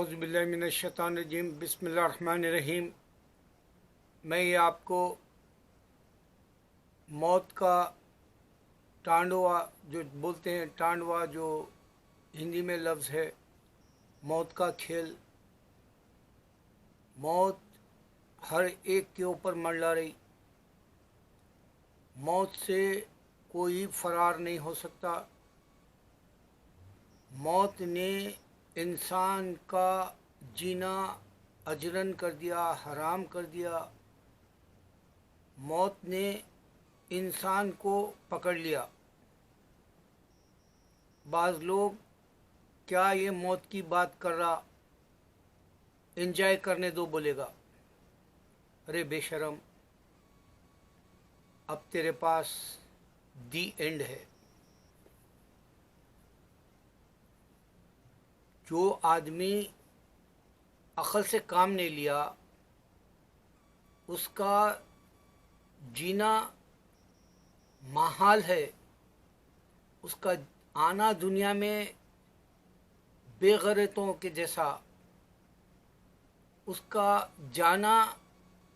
औज़ुबिल्लाहि मिनश्शैतानिर्रजीम बिस्मिल्लाहिर्रहमानिर्रहीम। मैं ये आपको मौत का टांडवा जो बोलते हैं, टांडवा जो हिंदी में लफ्ज़ है, मौत का खेल। मौत हर एक के ऊपर मंडरा रही। मौत से कोई फरार नहीं हो सकता। मौत ने इंसान का जीना अजरन कर दिया, हराम कर दिया। मौत ने इंसान को पकड़ लिया। बाज़ लोग क्या ये मौत की बात कर रहा, एंजॉय करने दो बोलेगा। अरे बेशरम, अब तेरे पास दी एंड है। जो आदमी अक्ल से काम नहीं लिया, उसका जीना महाल है। उसका आना दुनिया में बेगैरतों के जैसा, उसका जाना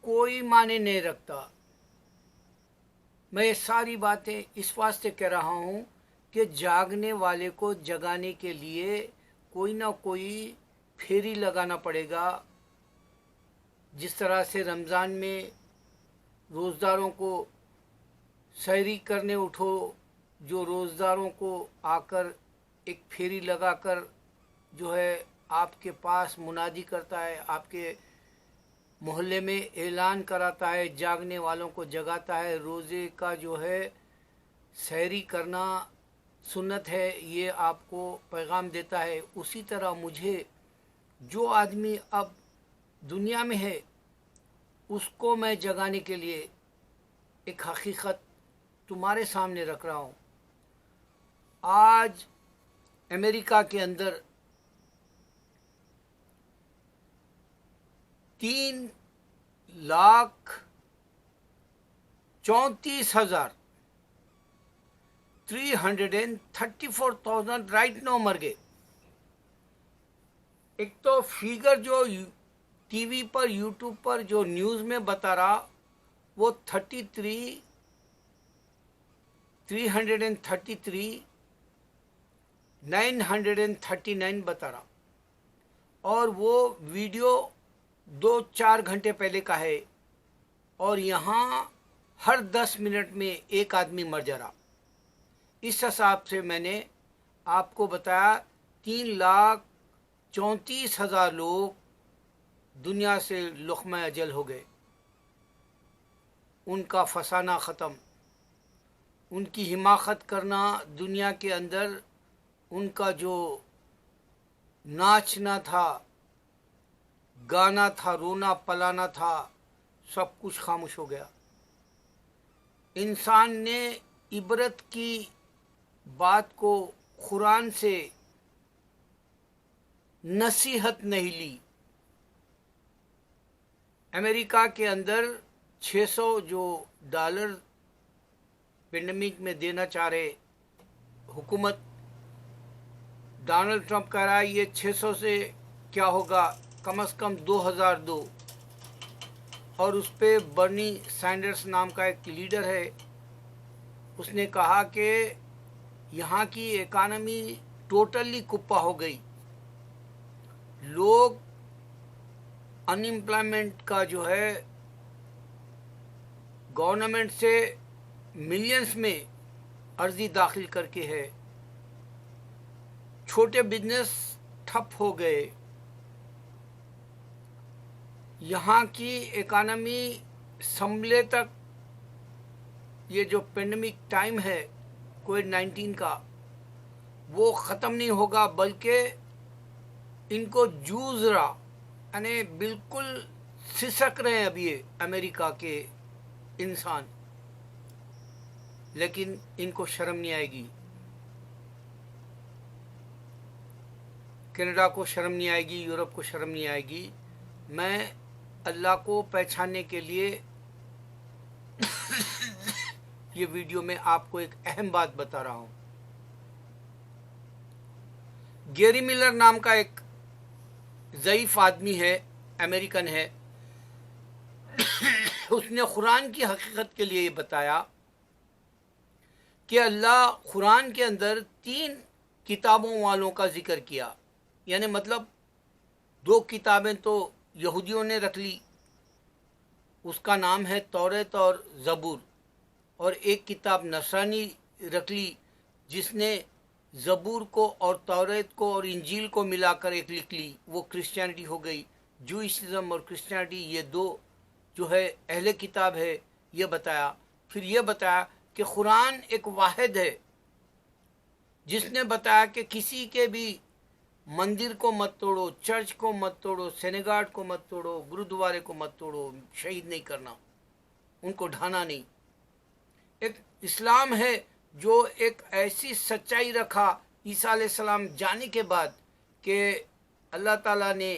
कोई माने नहीं रखता। मैं ये सारी बातें इस वास्ते कह रहा हूँ कि जागने वाले को जगाने के लिए कोई ना कोई फेरी लगाना पड़ेगा। जिस तरह से रमज़ान में रोज़दारों को सहरी करने उठो, जो रोज़दारों को आकर एक फेरी लगाकर जो है आपके पास मुनादी करता है, आपके मोहल्ले में ऐलान कराता है, जागने वालों को जगाता है। रोज़े का जो है सहरी करना सुन्नत है, ये आपको पैगाम देता है। उसी तरह मुझे जो आदमी अब दुनिया में है, उसको मैं जगाने के लिए एक हकीकत तुम्हारे सामने रख रहा हूँ। आज अमेरिका के अंदर 3,34,000 334,000 राइट नाउ मर गए। एक तो फिगर जो टीवी पर, यूट्यूब पर जो न्यूज़ में बता रहा, वो 33939 बता रहा, और वो वीडियो 2-4 घंटे पहले का है। और यहाँ हर 10 मिनट में एक आदमी मर जा रहा। इस हिसाब से मैंने आपको बताया 3,34,000 लोग दुनिया से लुक़्मा अजल हो गए। उनका फसाना ख़त्म, उनकी हिमाकत करना दुनिया के अंदर, उनका जो नाचना था, गाना था, रोना पलाना था, सब कुछ खामोश हो गया। इंसान ने इबरत की बात को कुरान से नसीहत नहीं ली। अमेरिका के अंदर 600 जो डॉलर पेंडेमिक में देना चाह रहे हुकूमत, डोनाल्ड ट्रंप कह रहा है ये 600 से क्या होगा, कम से कम 2,000 दो। और उस पर बर्नी सैंडर्स नाम का एक लीडर है, उसने कहा कि यहाँ की इकानमी टोटली कुप्पा हो गई। लोग अनएम्प्लॉयमेंट का जो है गवर्नमेंट से मिलियंस में अर्जी दाखिल करके है। छोटे बिजनेस ठप हो गए। यहाँ की इकानमी संभले तक ये जो पेंडेमिक टाइम है कोविड-19 का, वो ख़त्म नहीं होगा, बल्कि इनको जूझ रहा, यानी बिल्कुल सिसक रहे हैं अभी ये अमेरिका के इंसान। लेकिन इनको शर्म नहीं आएगी, कनाडा को शर्म नहीं आएगी, यूरोप को शर्म नहीं आएगी। मैं अल्लाह को पहचानने के लिए ये वीडियो में आपको एक अहम बात बता रहा हूँ। गैरी मिलर नाम का एक ضعیف آدمی ہے، امریکن ہے، اس نے قرآن کی حقیقت کے لیے یہ بتایا کہ اللہ قرآن کے اندر 3 کتابوں والوں کا ذکر کیا، یعنی مطلب 2 کتابیں تو یہودیوں نے رکھ لی، اس کا نام ہے توریت اور زبور، اور ایک کتاب نصرانی رکھ لی جس نے زبور کو اور توریت کو اور انجیل کو ملا کر ایک لکھ لی، وہ کرسچینٹی ہو گئی۔ جوئشزم اور کرسچینٹی یہ 2 جو ہے اہل کتاب ہے، یہ بتایا۔ پھر یہ بتایا کہ قرآن ایک واحد ہے، جس نے بتایا کہ کسی کے بھی مندر کو مت توڑو، چرچ کو مت توڑو، سینیگاڈ کو مت توڑو، گرودوارے کو مت توڑو، شہید نہیں کرنا، ان کو ڈھانا نہیں۔ ایک اسلام ہے جو ایک ایسی سچائی رکھا عیسیٰ علیہ السلام جانے کے بعد کہ اللہ تعالیٰ نے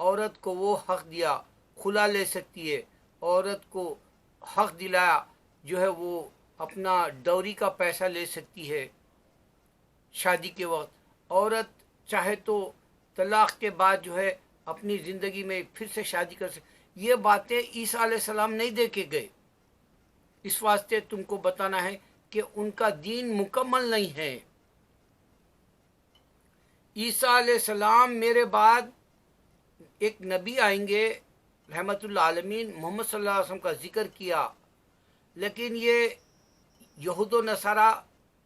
عورت کو وہ حق دیا، کھلا لے سکتی ہے، عورت کو حق دلایا جو ہے وہ اپنا ڈوری کا پیسہ لے سکتی ہے شادی کے وقت، عورت چاہے تو طلاق کے بعد جو ہے اپنی زندگی میں پھر سے شادی کر سکتی۔ یہ باتیں عیسیٰ علیہ السلام نہیں دے کے گئے، اس واسطے تم کو بتانا ہے کہ ان کا دین مکمل نہیں ہے۔ عیسیٰ علیہ السلام میرے بعد ایک نبی آئیں گے رحمت اللہ عالمین، محمد صلی اللہ علیہ وسلم کا ذکر کیا، لیکن یہ یہود و نصارہ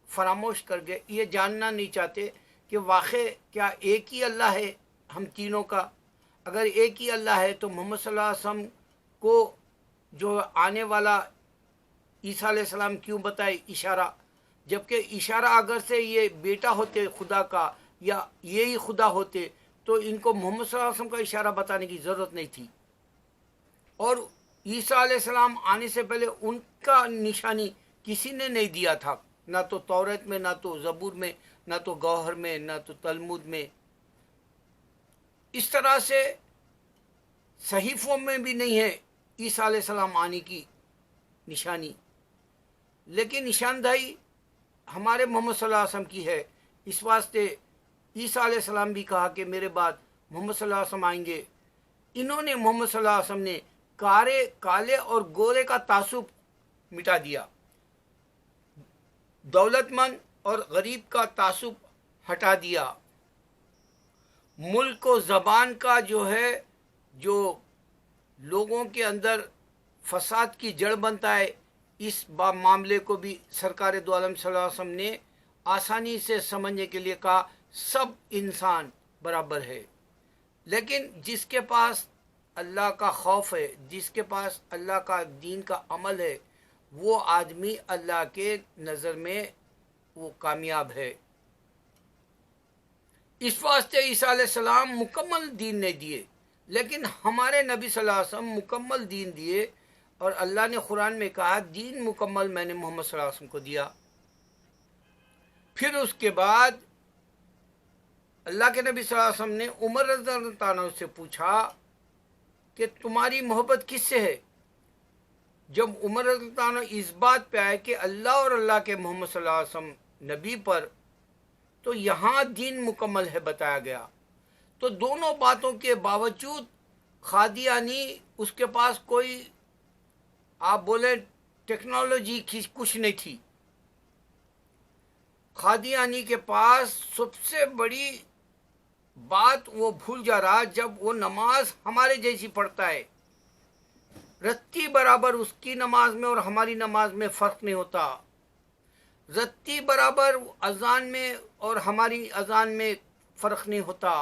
فراموش کر گئے، یہ جاننا نہیں چاہتے کہ واقع کیا ایک ہی اللہ ہے ہم تینوں کا؟ اگر ایک ہی اللہ ہے تو محمد صلی اللہ علیہ وسلم کو جو آنے والا عیسیٰ علیہ السلام کیوں بتائے اشارہ، جبکہ اشارہ اگر سے یہ بیٹا ہوتے خدا کا یا یہی خدا ہوتے تو ان کو محمد صلی اللہ علیہ وسلم کا اشارہ بتانے کی ضرورت نہیں تھی۔ اور عیسیٰ علیہ السلام آنے سے پہلے ان کا نشانی کسی نے نہیں دیا تھا، نہ تو توریت میں، نہ تو زبور میں، نہ تو گوہر میں، نہ تو تلمود میں۔ اس طرح سے صحیفوں میں بھی نہیں ہے عیسیٰ علیہ السلام آنے کی نشانی، لیکن نشاندہی ہمارے محمد صلی اللہ علیہ وسلم کی ہے۔ اس واسطے عیسیٰ علیہ السلام بھی کہا کہ میرے بعد محمد صلی اللہ علیہ وسلم آئیں گے۔ انہوں نے محمد صلی اللہ علیہ وسلم نے کالے اور گورے کا تعصب مٹا دیا، دولت مند اور غریب کا تعصب ہٹا دیا، ملک و زبان کا جو ہے جو لوگوں کے اندر فساد کی جڑ بنتا ہے، اس معاملے کو بھی سرکار دو عالم صلی اللہ علیہ وسلم نے آسانی سے سمجھنے کے لیے کہا سب انسان برابر ہے، لیکن جس کے پاس اللہ کا خوف ہے، جس کے پاس اللہ کا دین کا عمل ہے، وہ آدمی اللہ کے نظر میں وہ کامیاب ہے۔ اس واسطے عیسیٰ علیہ السلام مکمل دین نہیں دیے، لیکن ہمارے نبی صلی اللہ علیہ وسلم مکمل دین دیے، اور اللہ نے قرآن میں کہا دین مکمل میں نے محمد صلی اللہ علیہ وسلم کو دیا۔ پھر اس کے بعد اللہ کے نبی صلی اللہ علیہ وسلم نے عمر رضی اللہ عنہ سے پوچھا کہ تمہاری محبت کس سے ہے؟ جب عمر رضی اللہ عنہ اس بات پہ آئے کہ اللہ اور اللہ کے محمد صلی اللہ علیہ وسلم نبی پر، تو یہاں دین مکمل ہے بتایا گیا۔ تو دونوں باتوں کے باوجود قادیانی اس کے پاس کوئی آپ بولیں ٹیکنالوجی کی کچھ نہیں تھی۔ قادیانی کے پاس سب سے بڑی بات وہ بھول جا رہا جب وہ نماز ہمارے جیسی پڑھتا ہے، رتی برابر اس کی نماز میں اور ہماری نماز میں فرق نہیں ہوتا، رتی برابر اذان میں اور ہماری اذان میں فرق نہیں ہوتا،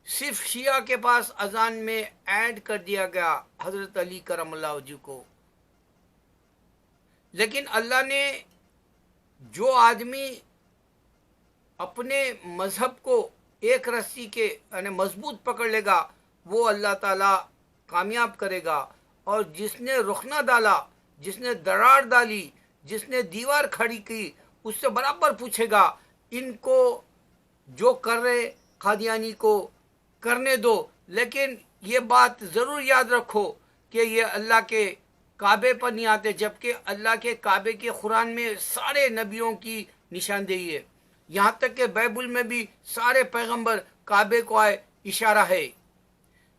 صرف شیعہ کے پاس اذان میں ایڈ کر دیا گیا حضرت علی کرم اللہ وجہ کو۔ لیکن اللہ نے جو آدمی اپنے مذہب کو ایک رسی کے یعنی مضبوط پکڑ لے گا وہ اللہ تعالیٰ کامیاب کرے گا، اور جس نے رخنہ ڈالا، جس نے دراڑ ڈالی، جس نے دیوار کھڑی کی، اس سے برابر پوچھے گا ان کو جو کر رہے قادیانی کو کرنے دو، لیکن یہ بات ضرور یاد رکھو کہ یہ اللہ کے کعبے پر نہیں آتے، جبکہ اللہ کے کعبے کے قرآن میں سارے نبیوں کی نشاندہی ہے، یہاں تک کہ بائبل میں بھی سارے پیغمبر کعبے کو آئے اشارہ ہے۔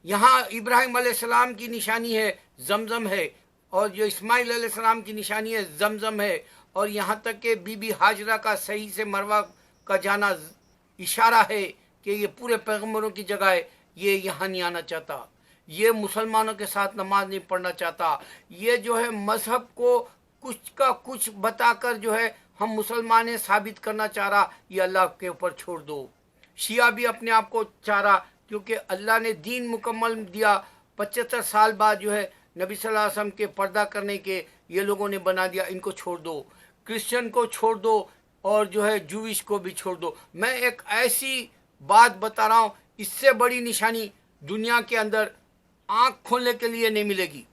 यहाँ इब्राहिम अलैहिस्सलाम की निशानी है जमजम है, और जो इस्माइल अलैहिस्सलाम की निशानी है जमजम है, और यहाँ तक कि बीबी हाजरा का सही से मरवा का जाना इशारा है कि ये पूरे पैगम्बरों की जगह है। ये यहाँ नहीं आना चाहता, ये मुसलमानों के साथ नमाज नहीं पढ़ना चाहता, ये जो है मजहब को कुछ का कुछ बताकर जो है हम मुसलमान साबित करना चाह रहा, ये अल्लाह के ऊपर छोड़ दो। शिया भी अपने आप को चाह रहा, क्योंकि अल्लाह ने दीन मुकम्मल दिया, 75 साल बाद जो है नबी सल्लल्लाहु अलैहि वसल्लम के पर्दा करने के ये लोगों ने बना दिया, इनको छोड़ दो, क्रिश्चियन को छोड़ दो, और जो है जूविश को भी छोड़ दो। मैं एक ऐसी बात बता रहा हूँ, इससे बड़ी निशानी दुनिया के अंदर आँख खोलने के लिए नहीं मिलेगी।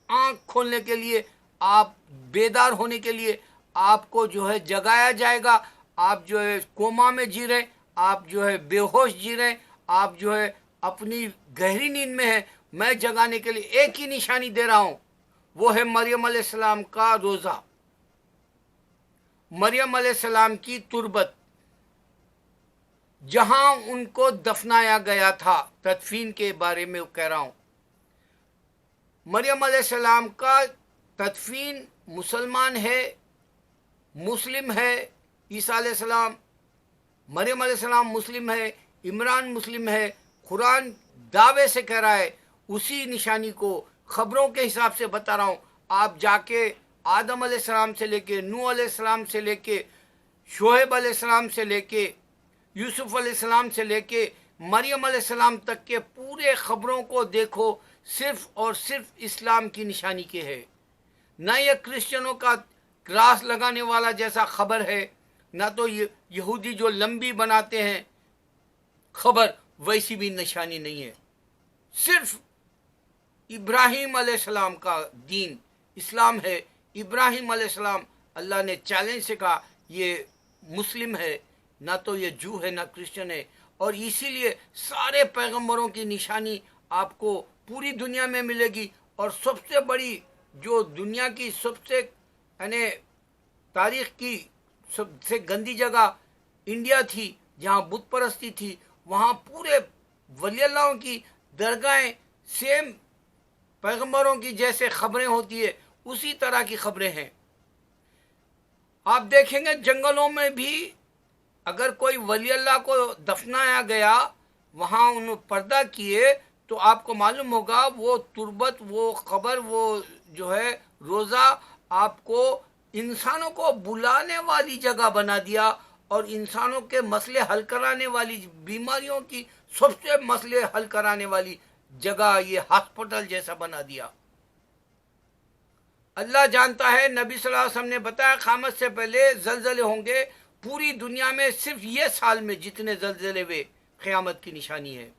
आँख खोलने के लिए, आप बेदार होने के लिए आपको जो है जगाया जाएगा। आप जो है कोमा में जी रहे, आप जो है बेहोश जी रहे, आप जो है अपनी गहरी नींद में है। मैं जगाने के लिए एक ही निशानी दे रहा हूँ, वो है मरियम अलैहिस्सलाम का रोज़ा, मरियम अलैहिस्सलाम की तुरबत, जहां उनको दफनाया गया था। तदफीन के बारे में कह रहा हूं। मरियम अलैहिस्सलाम का तदफीन मुसलमान है, मुस्लिम है। ईसा अलैहिस्सलाम, मरियम अलैहिस्सलाम मुस्लिम है, इमरान मुस्लिम है। कुरान दावे से कह रहा है, उसी निशानी को खबरों के हिसाब से बता रहा हूं। आप जाके आदम अलैहिस्सलाम से लेके, नूह अलैहिस्सलाम से लेके, शोएब अलैहिस्सलाम से लेके, यूसुफ अलैहिस्सलाम से लेके मरियम अलैहिस्सलाम तक के पूरे खबरों को देखो, सिर्फ और सिर्फ इस्लाम की निशानी के है। ना ये क्रिश्चियनों का क्रॉस लगाने वाला जैसा खबर है, ना तो ये यहूदी जो लंबी बनाते हैं खबर, वैसी भी निशानी नहीं है। सिर्फ इब्राहिम अलैहिस्सलाम का दीन इस्लाम है। इब्राहिम अलैहिस्सलाम, अल्लाह ने चैलेंज से कहा, ये मुस्लिम है, ना तो ये जू है ना क्रिश्चियन है। और इसीलिए सारे पैगंबरों की निशानी आपको पूरी दुनिया में मिलेगी। और सबसे बड़ी जो दुनिया की सबसे यानी तारीख की सबसे गंदी जगह इंडिया थी, जहाँ बुत परस्ती थी, वहाँ पूरे वली अल्लाहों की दरगाहें सेम पैगंबरों की जैसे खबरें होती है, उसी तरह की खबरें हैं। आप देखेंगे जंगलों में भी अगर कोई वली अल्लाह को दफनाया गया, वहाँ उन्होंने पर्दा किए, तो आपको मालूम होगा वो तुरबत, वो खबर, वो जो है रोज़ा आपको इंसानों को बुलाने वाली जगह बना दिया, और इंसानों के मसले हल कराने वाली, बीमारियों की सबसे मसले हल कराने वाली जगह ये हॉस्पिटल जैसा बना दिया। अल्लाह जानता है, नबी सल्लल्लाहु अलैहि वसल्लम ने बताया क़यामत से पहले ज़लज़ले होंगे पूरी दुनिया में। सिर्फ ये साल में जितने ज़लज़ले हुए, क़यामत की निशानी है।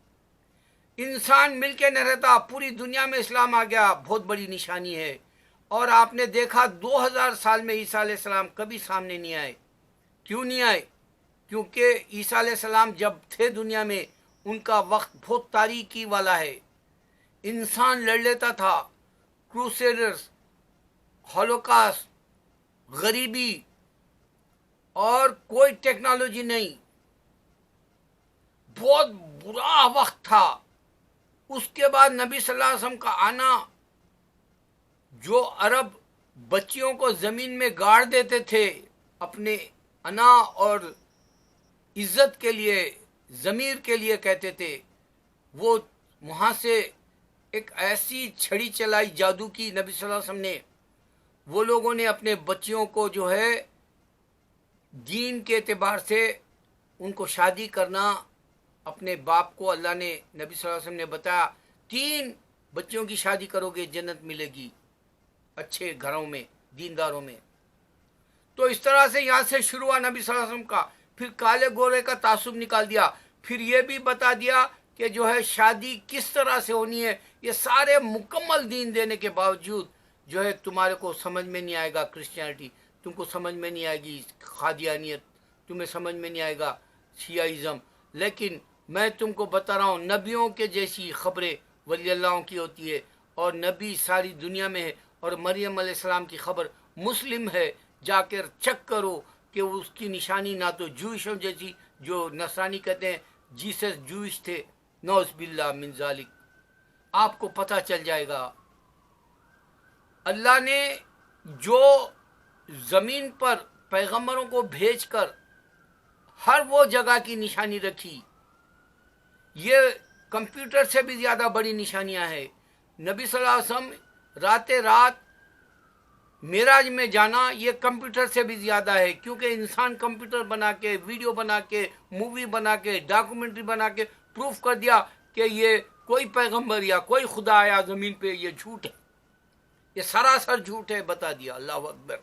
इंसान मिलके न रहता, पूरी दुनिया में इस्लाम आ गया, बहुत बड़ी निशानी है। और आपने देखा 2000 साल में ईसा अलैहिस्सलाम कभी सामने नहीं आए। क्यों नहीं आए? क्योंकि ईसा अलैहिस्सलाम जब थे दुनिया में, उनका वक्त बहुत तारीकी वाला है। इंसान लड़ लेता था, क्रूसेडर्स, हॉलोकास्ट, गरीबी, और कोई टेक्नोलॉजी नहीं, बहुत बुरा वक्त था। उसके बाद नबी सल्लल्लाहु अलैहि वसल्लम का आना, जो अरब बच्चियों को ज़मीन में गाड़ देते थे अपने अना और इज्जत के लिए, ज़मीर के लिए कहते थे, वो वहाँ से एक ऐसी छड़ी चलाई जादू की नबी सल्लल्लाहु अलैहि वसल्लम ने। वो लोगों ने अपने बच्चियों को जो है दीन के एतबार से उनको शादी करना, अपने बाप को अल्लाह ने, नबी सल्लल्लाहु अलैहि वसल्लम ने बताया, 3 बच्चियों की शादी करोगे जन्नत मिलेगी, अच्छे घरों में, दीनदारों में। तो इस तरह से यहाँ से शुरू हुआ नबी सल्लल्लाहु अलैहि वसल्लम का। फिर काले गोरे का तासुब निकाल दिया, फिर ये भी बता दिया कि जो है शादी किस तरह से होनी है। ये सारे मुकम्मल दीन देने के बावजूद जो है तुम्हारे को समझ में नहीं आएगा क्रिश्चियनिटी, तुमको समझ में नहीं आएगी खादियानियत, तुम्हें समझ में नहीं आएगा शियाइज़म। लेकिन मैं तुमको बता रहा हूँ, नबियों के जैसी खबरें वली अल्लाहों की होती है, और नबी सारी दुनिया में है। और मरियम अलैहिस्सलाम की खबर मुस्लिम है, जाकर चेक करो कि उसकी निशानी ना तो जूइशों जैसी, जो नसरानी कहते हैं जीसस जूइश थे, नौज़ बिल्लाह मिन ज़ालिक, آپ کو پتہ چل جائے گا۔ اللہ نے جو زمین پر پیغمبروں کو بھیج کر ہر وہ جگہ کی نشانی رکھی، یہ کمپیوٹر سے بھی زیادہ بڑی نشانیاں ہیں۔ نبی صلی اللہ علیہ وسلم رات معراج میں جانا یہ کمپیوٹر سے بھی زیادہ ہے، کیونکہ انسان کمپیوٹر بنا کے، ویڈیو بنا کے، مووی بنا کے، ڈاکومنٹری بنا کے پروف کر دیا کہ یہ کوئی پیغمبر یا کوئی خدا آیا زمین پہ، یہ جھوٹ ہے، یہ سراسر جھوٹ ہے، بتا دیا۔ اللہ اکبر۔